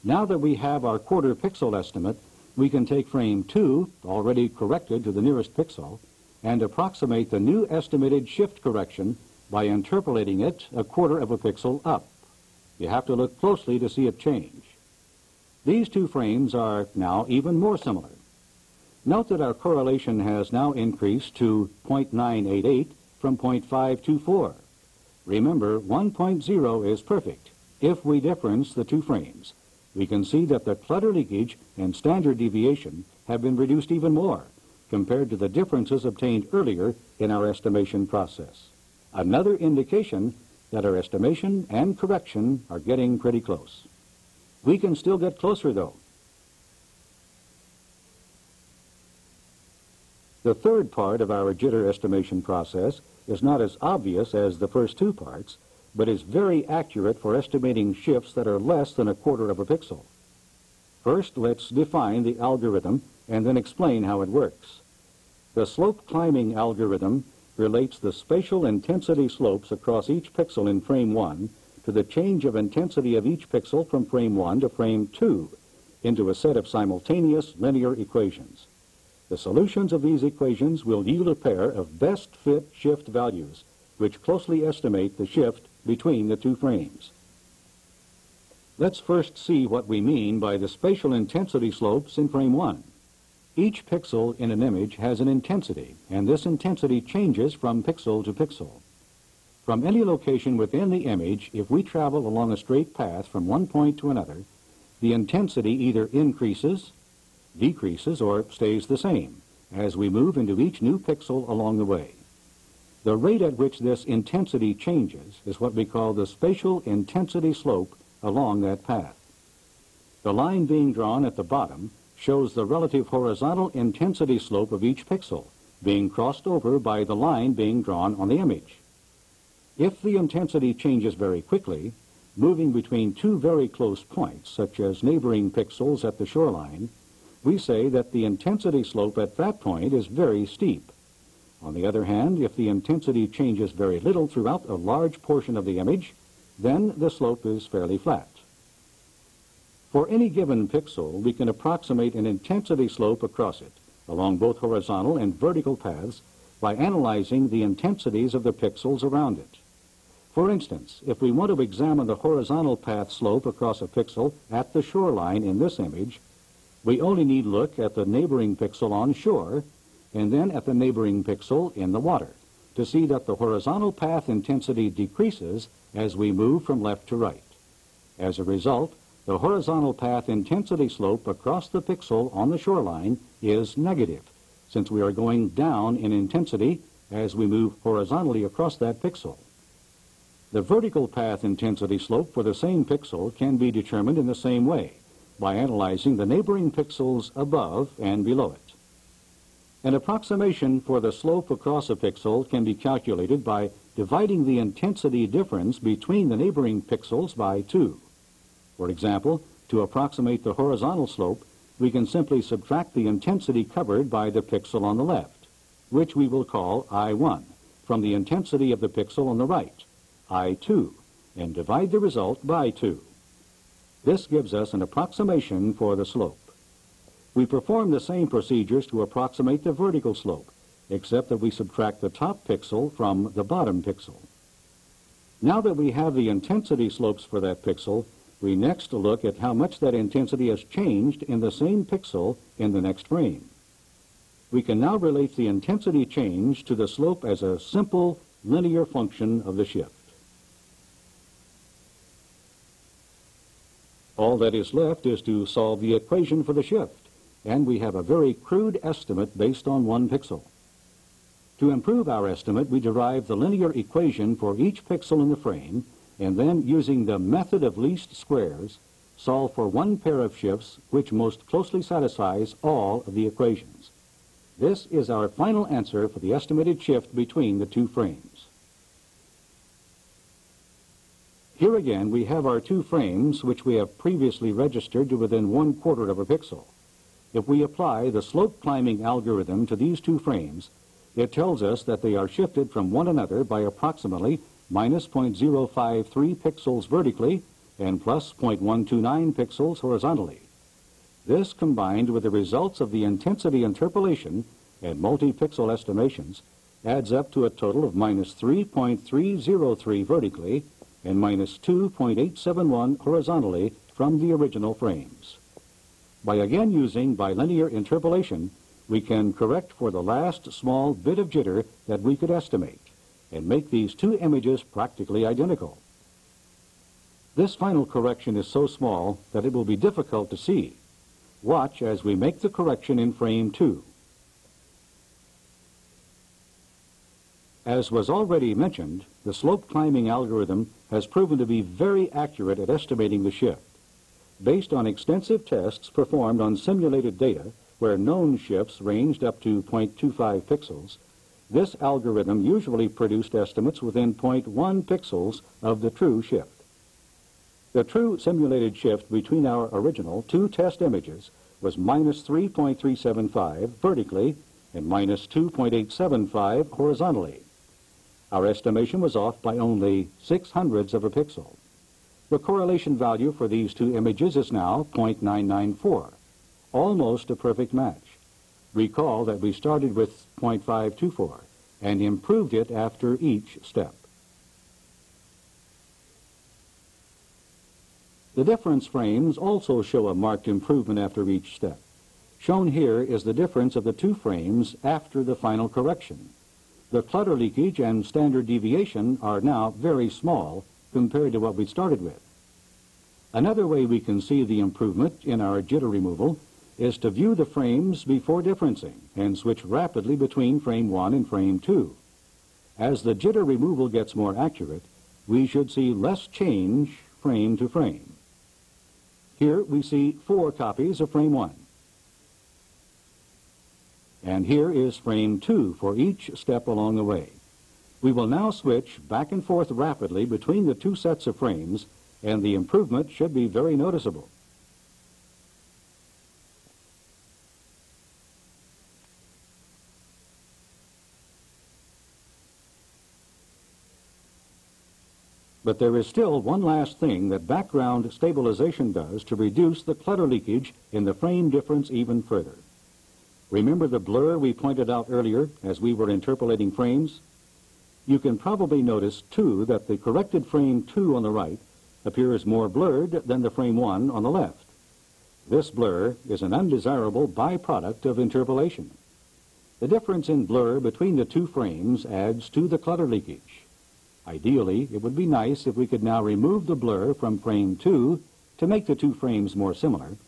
Now that we have our 1/4 pixel estimate, we can take frame 2, already corrected to the nearest pixel, and approximate the new estimated shift correction by interpolating it 1/4 of a pixel up. You have to look closely to see it change. These two frames are now even more similar. Note that our correlation has now increased to 0.988 from 0.524. Remember, 1.0 is perfect. If we difference the two frames, we can see that the clutter leakage and standard deviation have been reduced even more compared to the differences obtained earlier in our estimation process. Another indication that our estimation and correction are getting pretty close. We can still get closer, though. The third part of our jitter estimation process is not as obvious as the first two parts, but is very accurate for estimating shifts that are less than 1/4 of a pixel. First, let's define the algorithm and then explain how it works. The slope climbing algorithm relates the spatial intensity slopes across each pixel in frame 1 to the change of intensity of each pixel from frame 1 to frame 2 into a set of simultaneous linear equations. The solutions of these equations will yield a pair of best fit shift values, which closely estimate the shift between the two frames. Let's first see what we mean by the spatial intensity slopes in frame 1. Each pixel in an image has an intensity, and this intensity changes from pixel to pixel. From any location within the image, if we travel along a straight path from one point to another, the intensity either increases, decreases, or stays the same as we move into each new pixel along the way. The rate at which this intensity changes is what we call the spatial intensity slope along that path. The line being drawn at the bottom shows the relative horizontal intensity slope of each pixel, being crossed over by the line being drawn on the image. If the intensity changes very quickly, moving between two very close points, such as neighboring pixels at the shoreline, we say that the intensity slope at that point is very steep. On the other hand, if the intensity changes very little throughout a large portion of the image, then the slope is fairly flat. For any given pixel, we can approximate an intensity slope across it, along both horizontal and vertical paths, by analyzing the intensities of the pixels around it. For instance, if we want to examine the horizontal path slope across a pixel at the shoreline in this image, we only need look at the neighboring pixel on shore, and then at the neighboring pixel in the water, to see that the horizontal path intensity decreases as we move from left to right. As a result, the horizontal path intensity slope across the pixel on the shoreline is negative, since we are going down in intensity as we move horizontally across that pixel. The vertical path intensity slope for the same pixel can be determined in the same way, by analyzing the neighboring pixels above and below it. An approximation for the slope across a pixel can be calculated by dividing the intensity difference between the neighboring pixels by 2. For example, to approximate the horizontal slope, we can simply subtract the intensity covered by the pixel on the left, which we will call I1, from the intensity of the pixel on the right, I2, and divide the result by 2. This gives us an approximation for the slope. We perform the same procedures to approximate the vertical slope, except that we subtract the top pixel from the bottom pixel. Now that we have the intensity slopes for that pixel, we next look at how much that intensity has changed in the same pixel in the next frame. We can now relate the intensity change to the slope as a simple linear function of the shift. All that is left is to solve the equation for the shift, and we have a very crude estimate based on 1 pixel. To improve our estimate, we derive the linear equation for each pixel in the frame, and then, using the method of least squares, solve for 1 pair of shifts which most closely satisfies all of the equations. This is our final answer for the estimated shift between the 2 frames. Here again we have our 2 frames which we have previously registered to within 1/4 of a pixel. If we apply the slope climbing algorithm to these 2 frames, it tells us that they are shifted from one another by approximately minus 0.053 pixels vertically and plus 0.129 pixels horizontally. This, combined with the results of the intensity interpolation and multi-pixel estimations, adds up to a total of minus 3.303 vertically and minus 2.871 horizontally from the original frames. By again using bilinear interpolation, we can correct for the last small bit of jitter that we could estimate and make these 2 images practically identical. This final correction is so small that it will be difficult to see. Watch as we make the correction in frame 2. As was already mentioned, the slope climbing algorithm has proven to be very accurate at estimating the shift. Based on extensive tests performed on simulated data where known shifts ranged up to 0.25 pixels, this algorithm usually produced estimates within 0.1 pixels of the true shift. The true simulated shift between our original 2 test images was minus 3.375 vertically and minus 2.875 horizontally. Our estimation was off by only 0.06 of a pixel. The correlation value for these 2 images is now 0.994, almost a perfect match. Recall that we started with 0.524 and improved it after each step. The difference frames also show a marked improvement after each step. Shown here is the difference of the 2 frames after the final correction. The clutter leakage and standard deviation are now very small compared to what we started with. Another way we can see the improvement in our jitter removal is to view the frames before differencing and switch rapidly between frame 1 and frame 2. As the jitter removal gets more accurate, we should see less change frame to frame. Here we see 4 copies of frame 1. And here is frame 2 for each step along the way. We will now switch back and forth rapidly between the 2 sets of frames, and the improvement should be very noticeable. But there is still one last thing that background stabilization does to reduce the clutter leakage in the frame difference even further. Remember the blur we pointed out earlier as we were interpolating frames? You can probably notice, too, that the corrected frame 2 on the right appears more blurred than the frame 1 on the left. This blur is an undesirable byproduct of interpolation. The difference in blur between the 2 frames adds to the clutter leakage. Ideally, it would be nice if we could now remove the blur from frame 2 to make the 2 frames more similar,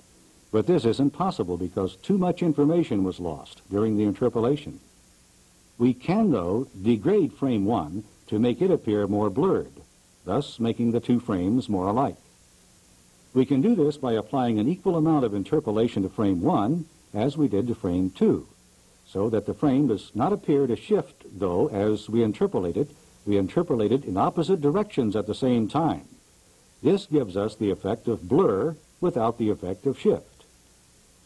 but this isn't possible because too much information was lost during the interpolation. We can, though, degrade frame 1 to make it appear more blurred, thus making the 2 frames more alike. We can do this by applying an equal amount of interpolation to frame 1 as we did to frame 2, so that the frame does not appear to shift, though, as we interpolate it in opposite directions at the same time. This gives us the effect of blur without the effect of shift.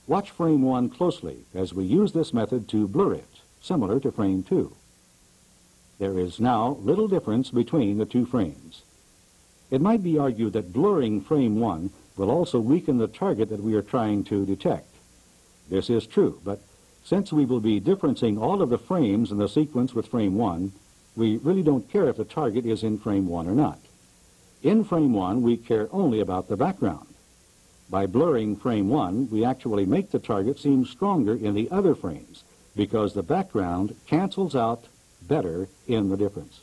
Watch frame 1 closely as we use this method to blur it, similar to frame 2. There is now little difference between the two frames. It might be argued that blurring frame 1 will also weaken the target that we are trying to detect. This is true, but since we will be differencing all of the frames in the sequence with frame 1, we really don't care if the target is in frame 1 or not. In frame 1, we care only about the background. By blurring frame 1, we actually make the target seem stronger in the other frames because the background cancels out better in the difference.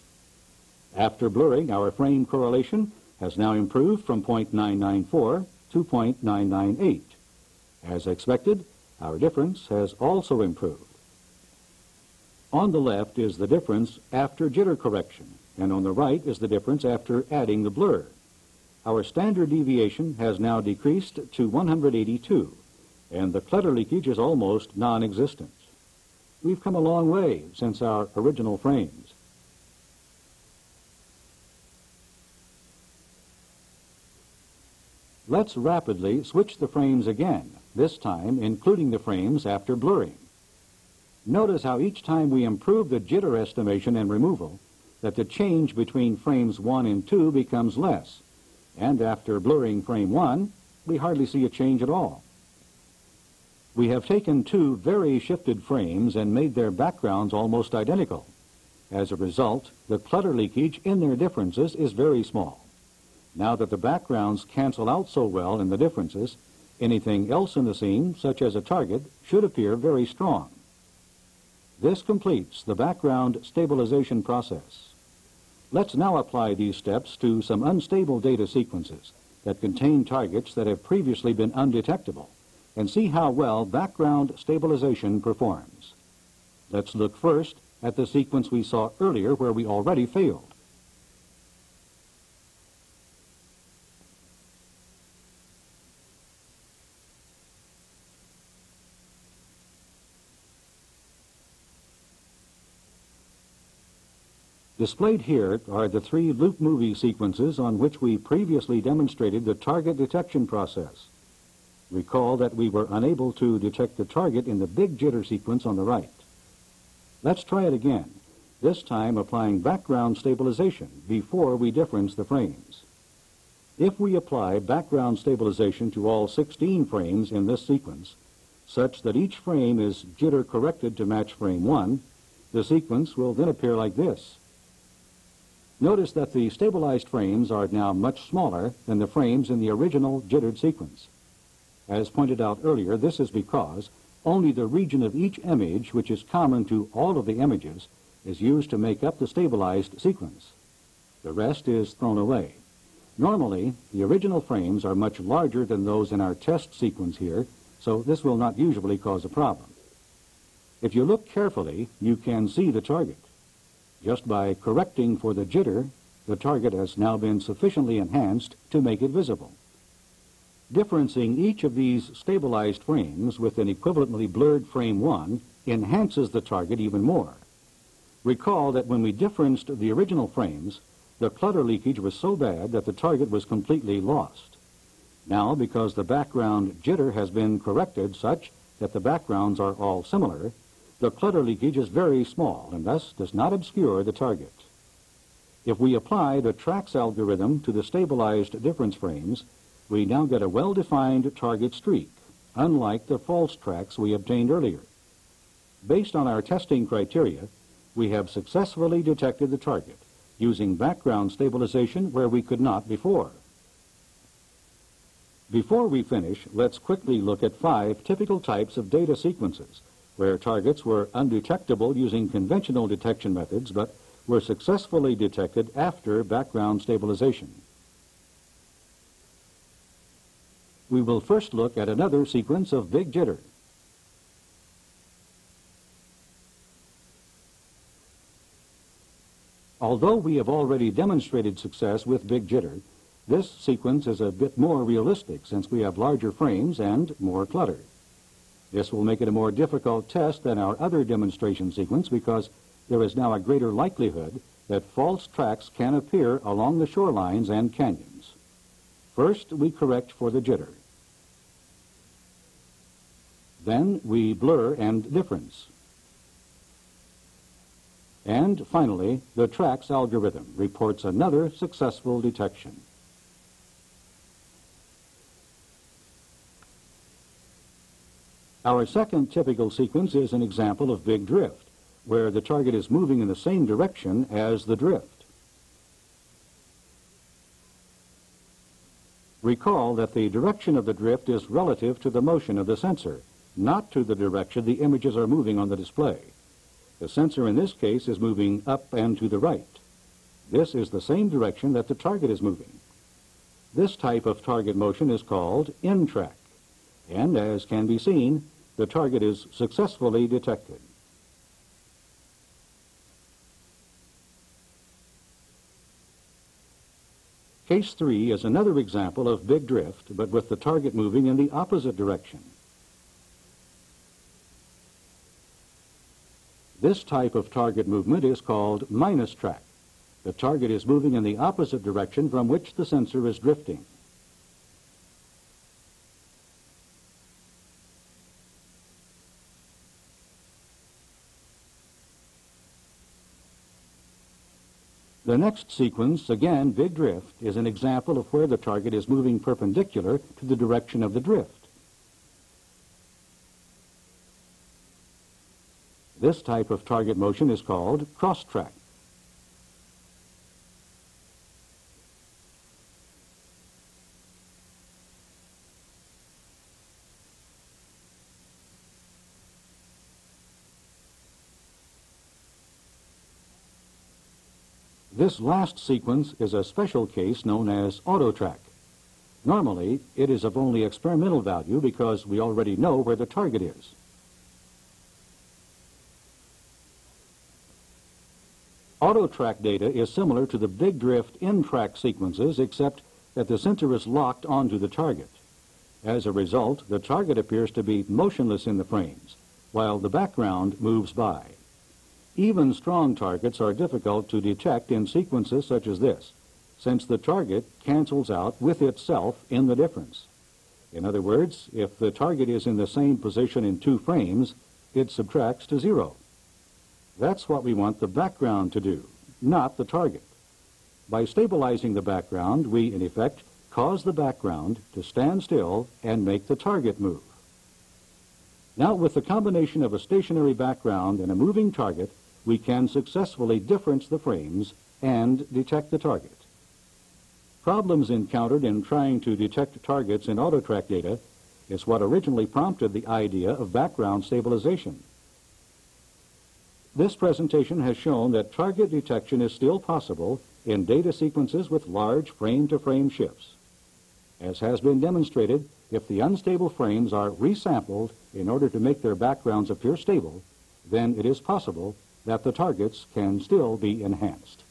After blurring, our frame correlation has now improved from 0.994 to 0.998. As expected, our difference has also improved. On the left is the difference after jitter correction, and on the right is the difference after adding the blur. Our standard deviation has now decreased to 182, and the clutter leakage is almost non-existent. We've come a long way since our original frames. Let's rapidly switch the frames again, this time including the frames after blurring. Notice how each time we improve the jitter estimation and removal, that the change between frames 1 and 2 becomes less, and after blurring frame 1, we hardly see a change at all. We have taken two very shifted frames and made their backgrounds almost identical. As a result, the clutter leakage in their differences is very small. Now that the backgrounds cancel out so well in the differences, anything else in the scene, such as a target, should appear very strong. This completes the background stabilization process. Let's now apply these steps to some unstable data sequences that contain targets that have previously been undetectable and see how well background stabilization performs. Let's look first at the sequence we saw earlier where we already failed. Displayed here are the three loop movie sequences on which we previously demonstrated the target detection process. Recall that we were unable to detect the target in the big jitter sequence on the right. Let's try it again, this time applying background stabilization before we difference the frames. If we apply background stabilization to all 16 frames in this sequence, such that each frame is jitter corrected to match frame 1, the sequence will then appear like this. Notice that the stabilized frames are now much smaller than the frames in the original jittered sequence. As pointed out earlier, this is because only the region of each image, which is common to all of the images, is used to make up the stabilized sequence. The rest is thrown away. Normally, the original frames are much larger than those in our test sequence here, so this will not usually cause a problem. If you look carefully, you can see the target. Just by correcting for the jitter, the target has now been sufficiently enhanced to make it visible. Differencing each of these stabilized frames with an equivalently blurred frame 1 enhances the target even more. Recall that when we differenced the original frames, the clutter leakage was so bad that the target was completely lost. Now, because the background jitter has been corrected such that the backgrounds are all similar, the clutter leakage is very small and thus does not obscure the target. If we apply the tracks algorithm to the stabilized difference frames, we now get a well-defined target streak, unlike the false tracks we obtained earlier. Based on our testing criteria, we have successfully detected the target using background stabilization where we could not before. Before we finish, let's quickly look at 5 typical types of data sequences where targets were undetectable using conventional detection methods but were successfully detected after background stabilization. We will first look at another sequence of big jitter. Although we have already demonstrated success with big jitter, this sequence is a bit more realistic since we have larger frames and more clutter. This will make it a more difficult test than our other demonstration sequence because there is now a greater likelihood that false tracks can appear along the shorelines and canyons. First, we correct for the jitter. Then we blur and difference. And finally, the TRACS algorithm reports another successful detection. Our second typical sequence is an example of big drift, where the target is moving in the same direction as the drift. Recall that the direction of the drift is relative to the motion of the sensor, not to the direction the images are moving on the display. The sensor in this case is moving up and to the right. This is the same direction that the target is moving. This type of target motion is called in-track, and as can be seen, the target is successfully detected. Case 3 is another example of big drift, but with the target moving in the opposite direction. This type of target movement is called minus track. The target is moving in the opposite direction from which the sensor is drifting. The next sequence, again big drift, is an example of where the target is moving perpendicular to the direction of the drift. This type of target motion is called cross-track. This last sequence is a special case known as auto-track. Normally, it is of only experimental value because we already know where the target is. Auto-track data is similar to the big drift in-track sequences, except that the sensor is locked onto the target. As a result, the target appears to be motionless in the frames, while the background moves by. Even strong targets are difficult to detect in sequences such as this, since the target cancels out with itself in the difference. In other words, if the target is in the same position in 2 frames, it subtracts to 0. That's what we want the background to do, not the target. By stabilizing the background, we, in effect, cause the background to stand still and make the target move. Now, with the combination of a stationary background and a moving target, we can successfully difference the frames and detect the target. Problems encountered in trying to detect targets in auto-track data is what originally prompted the idea of background stabilization. This presentation has shown that target detection is still possible in data sequences with large frame-to-frame shifts. As has been demonstrated, if the unstable frames are resampled in order to make their backgrounds appear stable, then it is possible that the targets can still be enhanced.